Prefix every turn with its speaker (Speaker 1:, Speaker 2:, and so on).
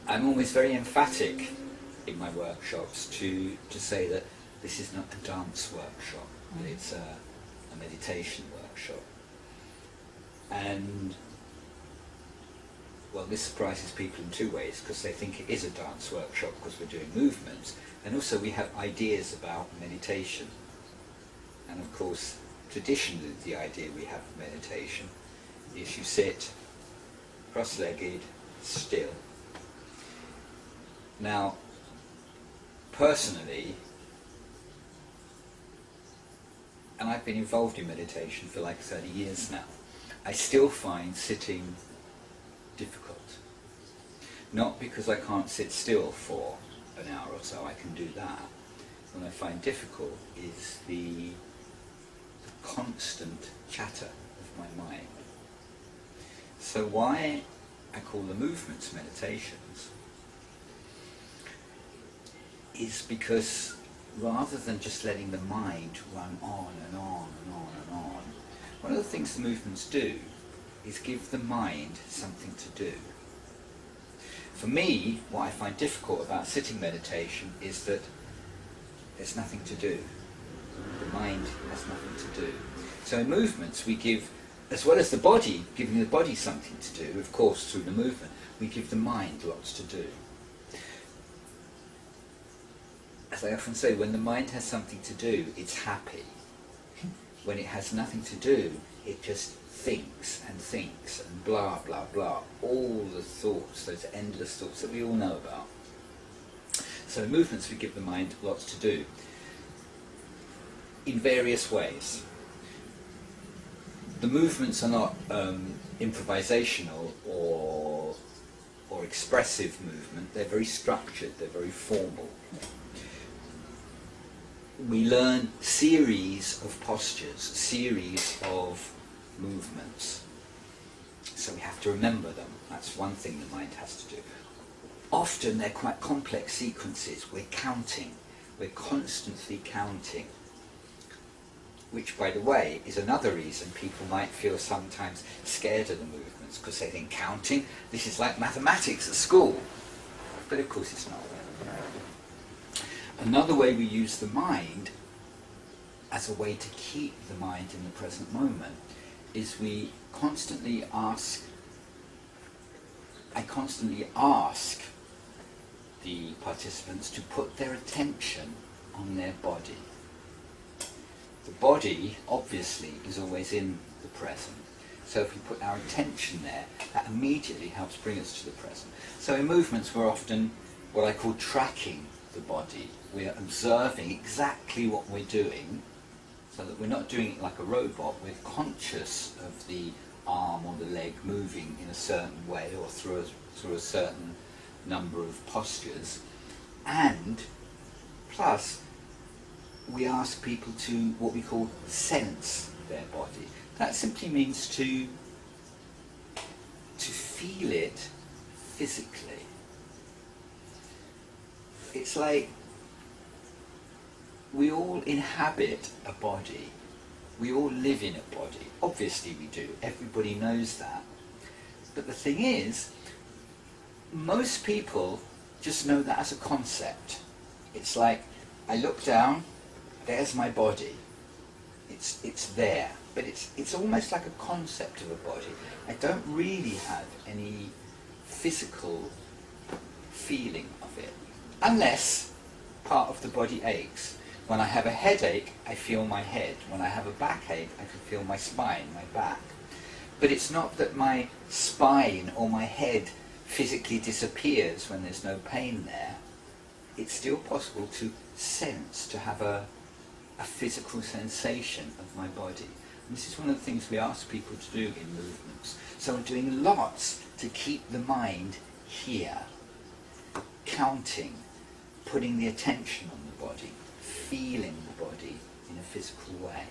Speaker 1: I'm always very emphatic in my workshops to say that this is not a dance workshop, but it's a meditation workshop. And, well, this surprises people in two ways, because they think it is a dance workshop because we're doing movements, and also we have ideas about meditation. And of course, traditionally the idea we have of meditation is you sit cross-legged, still. Now, personally, and I've been involved in meditation for like 30 years now, I still find sitting difficult. Not because I can't sit still for an hour or so, I can do that. What I find difficult is the constant chatter of my mind. So why I call the movements meditations is because rather than just letting the mind run on and on and on and on, one of the things the movements do is give the mind something to do. For me, what I find difficult about sitting meditation is that there's nothing to do. The mind has nothing to do. So in movements we give, as well as the body, giving the body something to do, of course through the movement, we give the mind lots to do. As I often say, when the mind has something to do, it's happy. When it has nothing to do, it just thinks and blah, blah, blah. All the thoughts, those endless thoughts that we all know about. So in movements we give the mind lots to do in various ways. The movements are not improvisational or expressive movement. They're very structured, they're very formal. We learn series of postures, series of movements. So we have to remember them. That's one thing the mind has to do. Often they're quite complex sequences. We're counting. We're constantly counting. Which, by the way, is another reason people might feel sometimes scared of the movements, because they think counting, this is like mathematics at school. But of course it's not. Another way we use the mind as a way to keep the mind in the present moment is I constantly ask the participants to put their attention on their body. The body, obviously, is always in the present. So if we put our attention there, that immediately helps bring us to the present. So in movements we're often what I call tracking the body. We're observing exactly what we're doing, so that we're not doing it like a robot. We're conscious of the arm or the leg moving in a certain way or through a certain number of postures. And plus, we ask people to what we call sense their body. That simply means to feel it physically. It's like we all inhabit a body. We all live in a body. Obviously we do. Everybody knows that. But the thing is, most people just know that as a concept. It's like, I look down, there's my body. It's there. But it's almost like a concept of a body. I don't really have any physical feeling of it. Unless part of the body aches. When I have a headache, I feel my head. When I have a backache, I can feel my spine, my back. But it's not that my spine or my head physically disappears when there's no pain there. It's still possible to sense, to have a physical sensation of my body. And this is one of the things we ask people to do in movements. So we're doing lots to keep the mind here, counting, putting the attention on the body, feeling the body in a physical way.